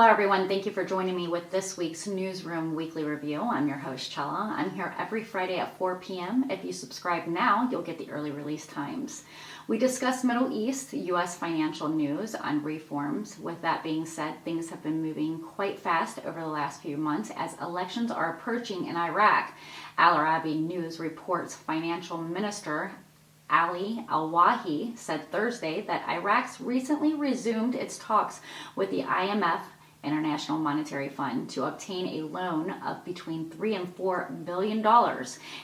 everyone. Thank you for joining me with this week's Newsroom Weekly Review. I'm your host, Chella. I'm here every Friday at 4 p.m. If you subscribe now, you'll get the early release times. We discuss Middle East, U.S. financial news on reforms. With that being said, things have been moving quite fast over the last few months as elections are approaching in Iraq. Al Arabi News reports Financial Minister Ali Al-Wahi said Thursday that Iraq's recently resumed its talks with the IMF, International Monetary Fund, to obtain a loan of between $3 and $4 billion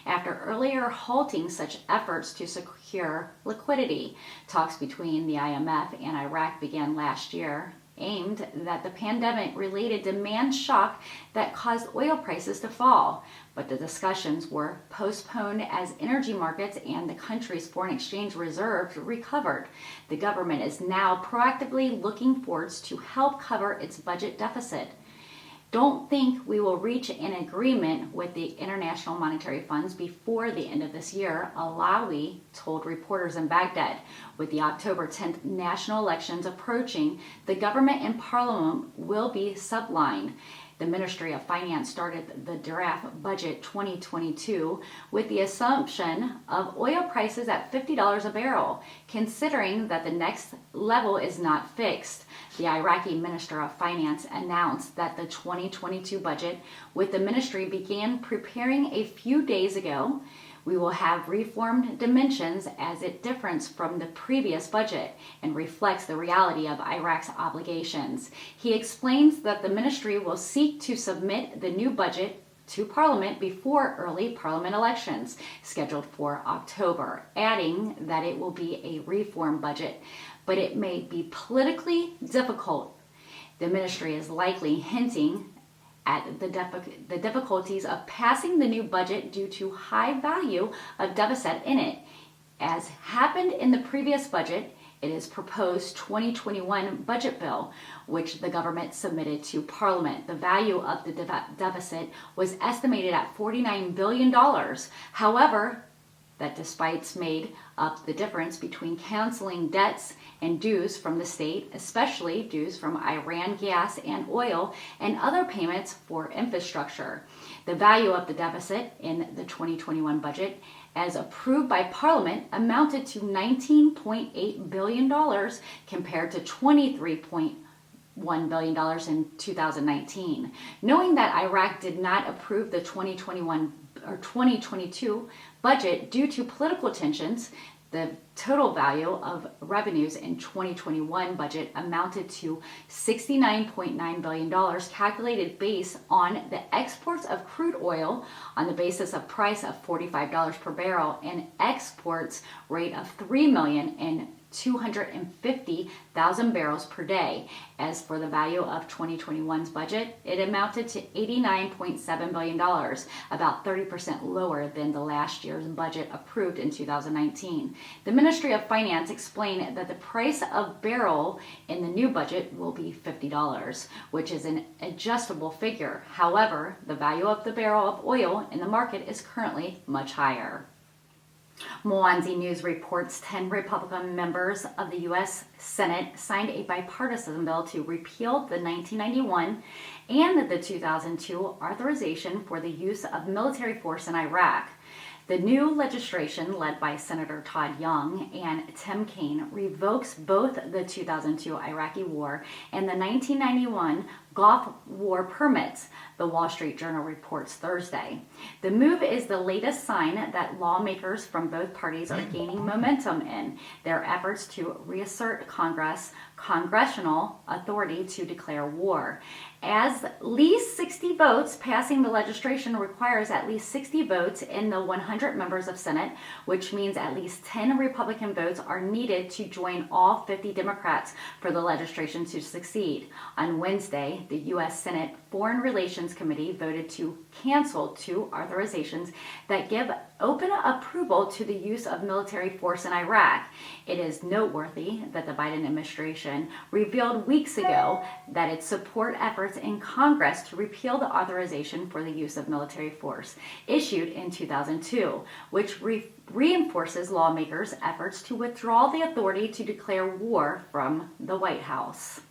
after earlier halting such efforts to secure liquidity. Talks between the IMF and Iraq began last year, aimed at the pandemic-related demand shock that caused oil prices to fall. But the discussions were postponed as energy markets and the country's foreign exchange reserves recovered. The government is now proactively looking forwards to help cover its budget deficit. Don't think we will reach an agreement with the International Monetary Funds before the end of this year, Alawi told reporters in Baghdad. With the October 10th national elections approaching, the government and parliament will be sublined. The Ministry of Finance started the draft budget 2022 with the assumption of oil prices at $50 a barrel, considering that the next level is not fixed. The Iraqi Minister of Finance announced that the 2022 budget, with the ministry began preparing a few days ago, we will have reformed dimensions as it differs from the previous budget and reflects the reality of Iraq's obligations. He explains that the ministry will seek to submit the new budget to Parliament before early Parliament elections, scheduled for October, adding that it will be a reform budget, but it may be politically difficult. The ministry is likely hinting at the difficulties of passing the new budget due to high value of deficit in it. As happened in the previous budget, it is proposed 2021 budget bill, which the government submitted to Parliament. The value of the deficit was estimated at $49 billion. However, that despite made up the difference between canceling debts and dues from the state, especially dues from Iran gas and oil and other payments for infrastructure. The value of the deficit in the 2021 budget, as approved by Parliament, amounted to $19.8 billion compared to $23.1 billion in 2019. Knowing that Iraq did not approve the 2022 budget due to political tensions, the total value of revenues in 2021 budget amounted to $69.9 billion, calculated based on the exports of crude oil on the basis of price of $45 per barrel and exports rate of 3,250,000 barrels per day. As for the value of 2021's budget, it amounted to $89.7 billion, about 30% lower than the last year's budget approved in 2019. The Ministry of Finance explained that the price of barrel in the new budget will be $50, which is an adjustable figure. However, the value of the barrel of oil in the market is currently much higher. Mwanzi News reports 10 Republican members of the U.S. Senate signed a bipartisan bill to repeal the 1991 and the 2002 authorization for the use of military force in Iraq. The new legislation, led by Senator Todd Young and Tim Kaine, revokes both the 2002 Iraqi War and the 1991 Gulf War permits, the Wall Street Journal reports Thursday. The move is the latest sign that lawmakers from both parties are gaining momentum in their efforts to reassert congressional authority to declare war. As least 60 votes, passing the legislation requires at least 60 votes in the 100 members of Senate, which means at least 10 Republican votes are needed to join all 50 Democrats for the legislation to succeed. On Wednesday, the U.S. Senate Foreign Relations Committee voted to cancel two authorizations that give open approval to the use of military force in Iraq. It is noteworthy that the Biden administration revealed weeks ago that it support efforts in Congress to repeal the authorization for the use of military force issued in 2002, which reinforces lawmakers' efforts to withdraw the authority to declare war from the White House.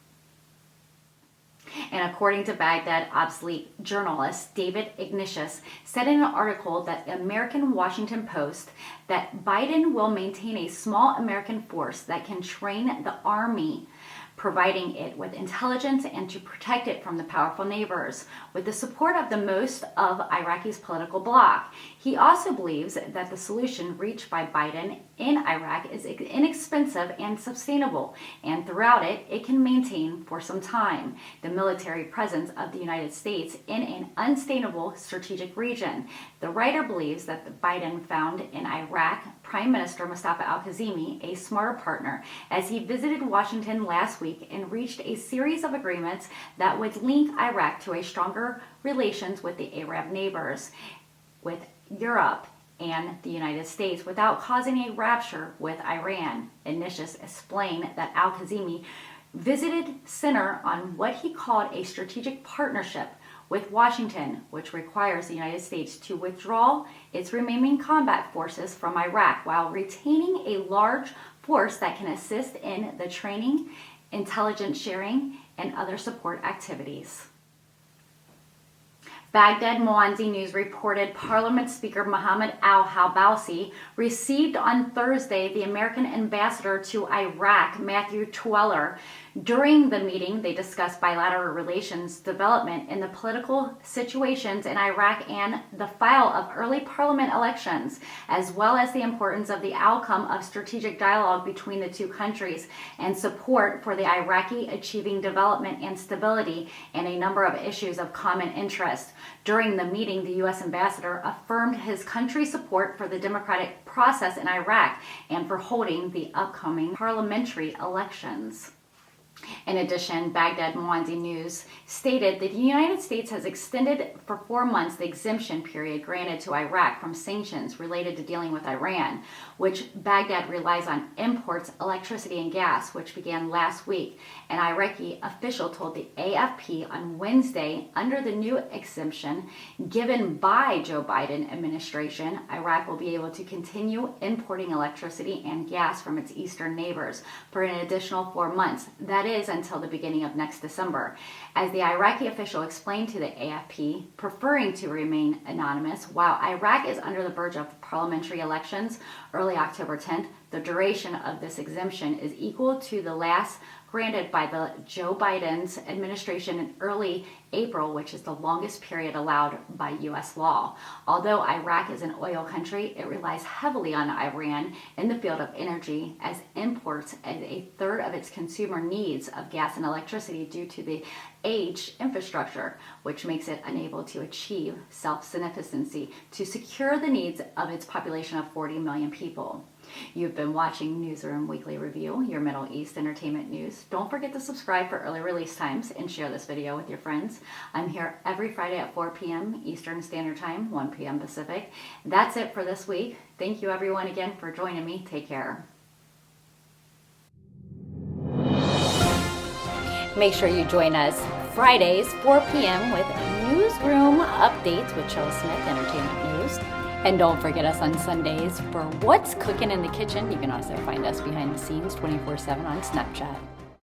And according to Baghdad obsolete journalist David Ignatius said in an article that the American Washington Post that Biden will maintain a small American force that can train the army, providing it with intelligence and to protect it from the powerful neighbors, with the support of the most of Iraqi's political bloc. He also believes that the solution reached by Biden in Iraq is inexpensive and sustainable, and throughout it, it can maintain for some time the military presence of the United States in an unsustainable strategic region. The writer believes that Biden found in Iraq Prime Minister Mustafa al-Kazemi a smarter partner as he visited Washington last week and reached a series of agreements that would link Iraq to a stronger relations with the Arab neighbors, with Europe and the United States without causing a rupture with Iran. Ignatius explained that al-Kazemi visited center on what he called a strategic partnership with Washington, which requires the United States to withdraw its remaining combat forces from Iraq while retaining a large force that can assist in the training, intelligence sharing, and other support activities. Baghdad Mwanzi News reported Parliament Speaker Mohammed al-Halbousi received on Thursday the American ambassador to Iraq, Matthew Tweller. During the meeting, they discussed bilateral relations development in the political situations in Iraq and the file of early parliament elections, as well as the importance of the outcome of strategic dialogue between the two countries and support for the Iraqi achieving development and stability and a number of issues of common interest. During the meeting, the U.S. ambassador affirmed his country's support for the democratic process in Iraq and for holding the upcoming parliamentary elections. In addition, Baghdad Mwanzi News stated that the United States has extended for 4 months the exemption period granted to Iraq from sanctions related to dealing with Iran, which Baghdad relies on imports, electricity, and gas, which began last week. An Iraqi official told the AFP on Wednesday, under the new exemption given by Joe Biden administration, Iraq will be able to continue importing electricity and gas from its eastern neighbors for an additional 4 months. That is until the beginning of next December. As the Iraqi official explained to the AFP, preferring to remain anonymous, while Iraq is under the verge of parliamentary elections early October 10th, the duration of this exemption is equal to the last granted by the Joe Biden's administration in early April, which is the longest period allowed by U.S. law. Although Iraq is an oil country, it relies heavily on Iran in the field of energy, as imports as a third of its consumer needs of gas and electricity due to the aged infrastructure, which makes it unable to achieve self-sufficiency to secure the needs of its population of 40 million people. You've been watching Newsroom Weekly Review, your Middle East entertainment news. Don't forget to subscribe for early release times and share this video with your friends. I'm here every Friday at 4 p.m. Eastern Standard Time, 1 p.m. Pacific. That's it for this week. Thank you everyone again for joining me. Take care. Make sure you join us Fridays, 4 p.m. with Newsroom Updates with Chella Smith, Entertainment News. And don't forget us on Sundays for What's Cooking in the Kitchen. You can also find us behind the scenes 24/7 on Snapchat.